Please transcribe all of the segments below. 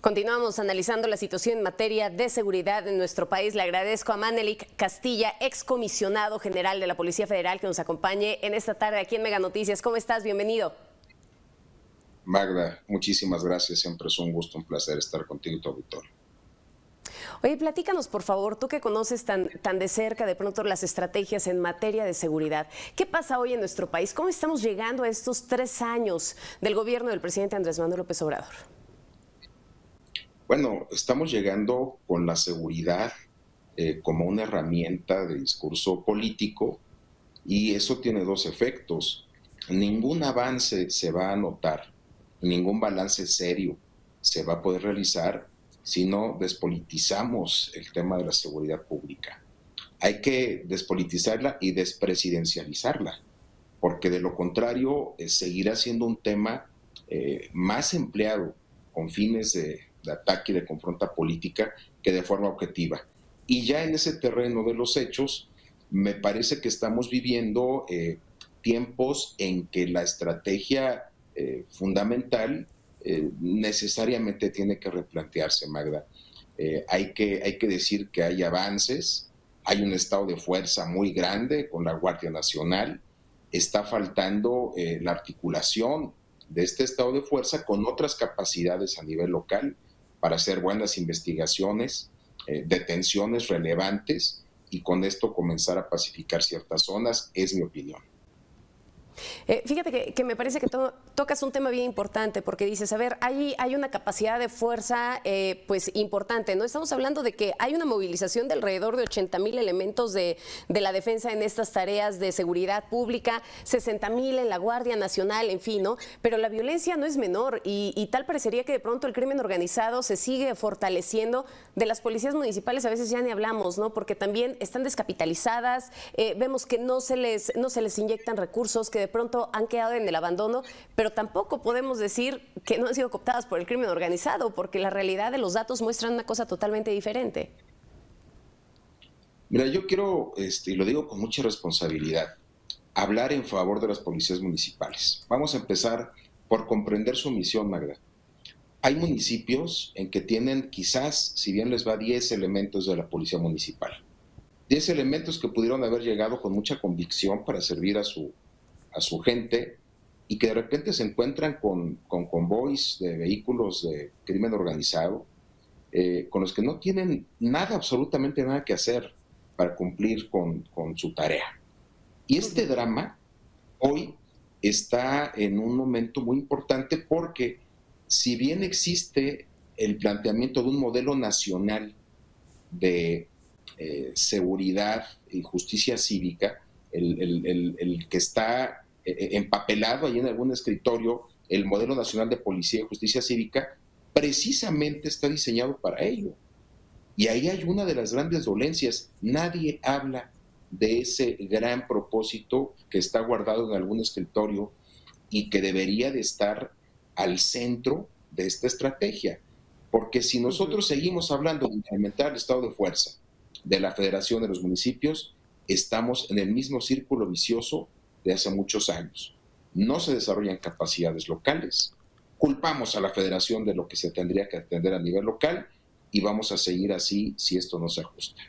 Continuamos analizando la situación en materia de seguridad en nuestro país. Le agradezco a Manelik Castilla, excomisionado general de la Policía Federal, que nos acompañe en esta tarde aquí en Mega Noticias. ¿Cómo estás? Bienvenido. Magda, muchísimas gracias. Siempre es un gusto, un placer estar contigo y tu auditorio. Oye, platícanos, por favor, tú que conoces tan de cerca de pronto las estrategias en materia de seguridad. ¿Qué pasa hoy en nuestro país? ¿Cómo estamos llegando a estos 3 años del gobierno del presidente Andrés Manuel López Obrador? Bueno, estamos llegando con la seguridad como una herramienta de discurso político y eso tiene dos efectos. Ningún avance se va a notar, ningún balance serio se va a poder realizar si no despolitizamos el tema de la seguridad pública. Hay que despolitizarla y despresidencializarla, porque de lo contrario seguirá siendo un tema más empleado con fines de ataque y de confronta política que de forma objetiva. Y ya en ese terreno de los hechos, me parece que estamos viviendo tiempos en que la estrategia fundamental necesariamente tiene que replantearse, Magda. Hay que decir que hay avances, hay un estado de fuerza muy grande con la Guardia Nacional, está faltando la articulación de este estado de fuerza con otras capacidades a nivel local para hacer buenas investigaciones, detenciones relevantes y con esto comenzar a pacificar ciertas zonas, es mi opinión. Fíjate que me parece que tocas un tema bien importante porque dices, a ver, hay una capacidad de fuerza pues importante, ¿no? Estamos hablando de que hay una movilización de alrededor de 80,000 elementos de la defensa en estas tareas de seguridad pública, 60,000 en la Guardia Nacional, en fin, ¿no? Pero la violencia no es menor y tal parecería que de pronto el crimen organizado se sigue fortaleciendo. De las policías municipales a veces ya ni hablamos, ¿no? Porque también están descapitalizadas, vemos que no se les inyectan recursos, que de pronto han quedado en el abandono, pero tampoco podemos decir que no han sido cooptadas por el crimen organizado, porque la realidad de los datos muestran una cosa totalmente diferente. Mira, yo quiero, y lo digo con mucha responsabilidad, hablar en favor de las policías municipales. Vamos a empezar por comprender su misión, Magda. Hay municipios en que tienen quizás, si bien les va, 10 elementos de la policía municipal. 10 elementos que pudieron haber llegado con mucha convicción para servir a su gente y que de repente se encuentran con convoys de vehículos de crimen organizado con los que no tienen nada, absolutamente nada que hacer para cumplir con su tarea. Y este drama hoy está en un momento muy importante porque si bien existe el planteamiento de un modelo nacional de seguridad y justicia cívica, el que está empapelado ahí en algún escritorio, el modelo nacional de policía y justicia cívica, precisamente está diseñado para ello. Y ahí hay una de las grandes dolencias. Nadie habla de ese gran propósito que está guardado en algún escritorio y que debería de estar al centro de esta estrategia. Porque si nosotros seguimos hablando de incrementar el estado de fuerza de la federación de los municipios, estamos en el mismo círculo vicioso de hace muchos años. No se desarrollan capacidades locales, culpamos a la federación de lo que se tendría que atender a nivel local y vamos a seguir así si esto no se ajusta.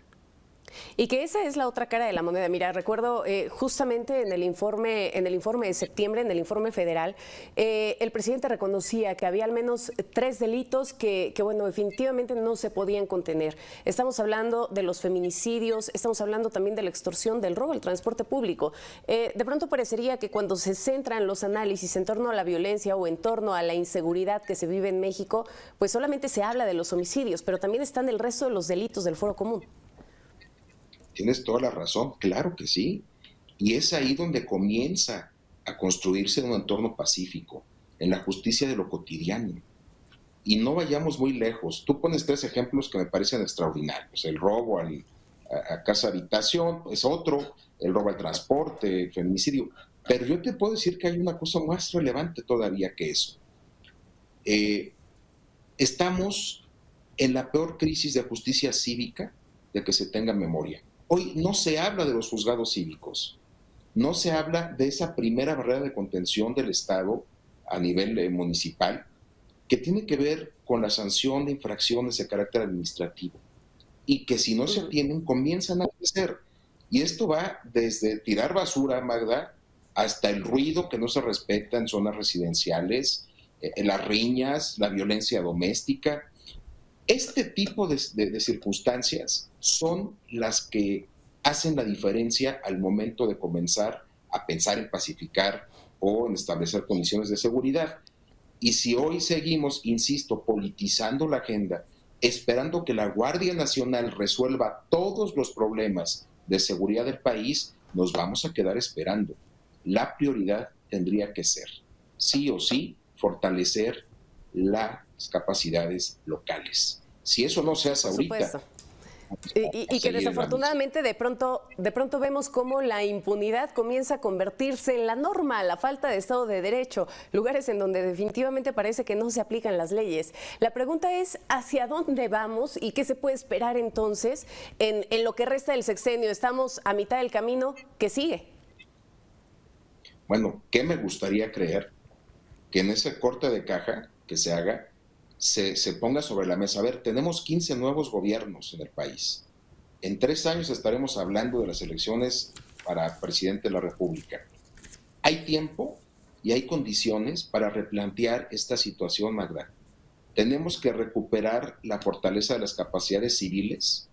Y que esa es la otra cara de la moneda. Mira, recuerdo justamente en el informe de septiembre, en el informe federal, el presidente reconocía que había al menos 3 delitos que, bueno, definitivamente no se podían contener. Estamos hablando de los feminicidios, estamos hablando también de la extorsión, del robo al transporte público. De pronto parecería que cuando se centran los análisis en torno a la violencia o en torno a la inseguridad que se vive en México, pues solamente se habla de los homicidios, pero también están el resto de los delitos del fuero común. Tienes toda la razón, claro que sí. Y es ahí donde comienza a construirse un entorno pacífico, en la justicia de lo cotidiano. Y no vayamos muy lejos. Tú pones 3 ejemplos que me parecen extraordinarios. El robo a casa habitación es otro, el robo al transporte, el feminicidio. Pero yo te puedo decir que hay una cosa más relevante todavía que eso. Estamos en la peor crisis de justicia cívica de que se tenga memoria. Hoy no se habla de los juzgados cívicos, no se habla de esa primera barrera de contención del Estado a nivel municipal, que tiene que ver con la sanción de infracciones de carácter administrativo y que si no se tienen comienzan a crecer. Y esto va desde tirar basura, Magda, hasta el ruido que no se respeta en zonas residenciales, las riñas, la violencia doméstica. Este tipo de circunstancias son las que hacen la diferencia al momento de comenzar a pensar en pacificar o en establecer condiciones de seguridad. Y si hoy seguimos, insisto, politizando la agenda, esperando que la Guardia Nacional resuelva todos los problemas de seguridad del país, nos vamos a quedar esperando. La prioridad tendría que ser, sí o sí, fortalecer las capacidades locales. Si eso no se hace ahorita, y que desafortunadamente de pronto vemos cómo la impunidad comienza a convertirse en la norma, la falta de Estado de Derecho, lugares en donde definitivamente parece que no se aplican las leyes. La pregunta es, ¿hacia dónde vamos y qué se puede esperar entonces en lo que resta del sexenio? Estamos a mitad del camino, ¿qué sigue? Bueno, ¿qué me gustaría creer? Que en ese corte de caja que se haga, se ponga sobre la mesa. A ver, tenemos 15 nuevos gobiernos en el país. En 3 años estaremos hablando de las elecciones para presidente de la República. Hay tiempo y hay condiciones para replantear esta situación, Magda. Tenemos que recuperar la fortaleza de las capacidades civiles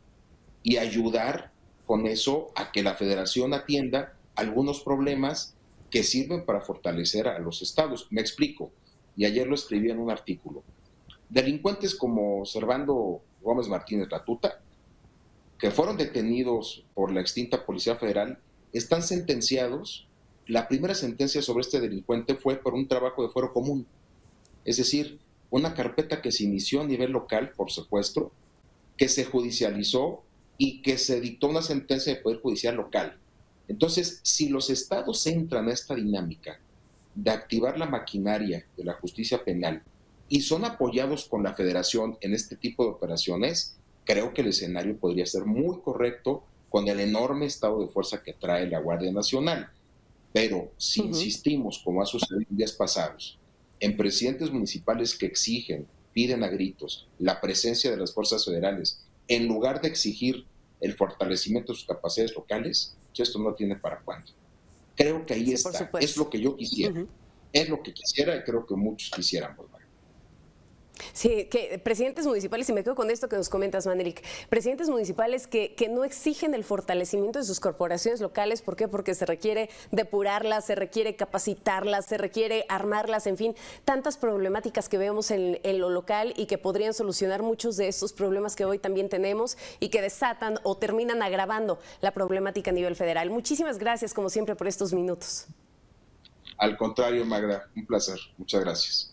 y ayudar con eso a que la Federación atienda algunos problemas que sirven para fortalecer a los estados. Me explico, y ayer lo escribí en un artículo. Delincuentes como Servando Gómez Martínez Latuta, que fueron detenidos por la extinta Policía Federal, están sentenciados. La primera sentencia sobre este delincuente fue por un trabajo de fuero común, es decir, una carpeta que se inició a nivel local por secuestro, que se judicializó y que se dictó una sentencia de Poder Judicial local. Entonces, si los estados entran a esta dinámica de activar la maquinaria de la justicia penal y son apoyados con la Federación en este tipo de operaciones, creo que el escenario podría ser muy correcto con el enorme estado de fuerza que trae la Guardia Nacional. Pero si insistimos, como ha sucedido en días pasados, en presidentes municipales que exigen, piden a gritos la presencia de las fuerzas federales, en lugar de exigir el fortalecimiento de sus capacidades locales, pues esto no tiene para cuándo. Creo que ahí está, es lo que yo quisiera, es lo que quisiera y creo que muchos quisiéramos. Sí, que presidentes municipales, y me quedo con esto que nos comentas, Manelik, presidentes municipales que no exigen el fortalecimiento de sus corporaciones locales. ¿Por qué? Porque se requiere depurarlas, se requiere capacitarlas, se requiere armarlas, en fin, tantas problemáticas que vemos en lo local y que podrían solucionar muchos de estos problemas que hoy también tenemos y que desatan o terminan agravando la problemática a nivel federal. Muchísimas gracias, como siempre, por estos minutos. Al contrario, Magda, un placer. Muchas gracias.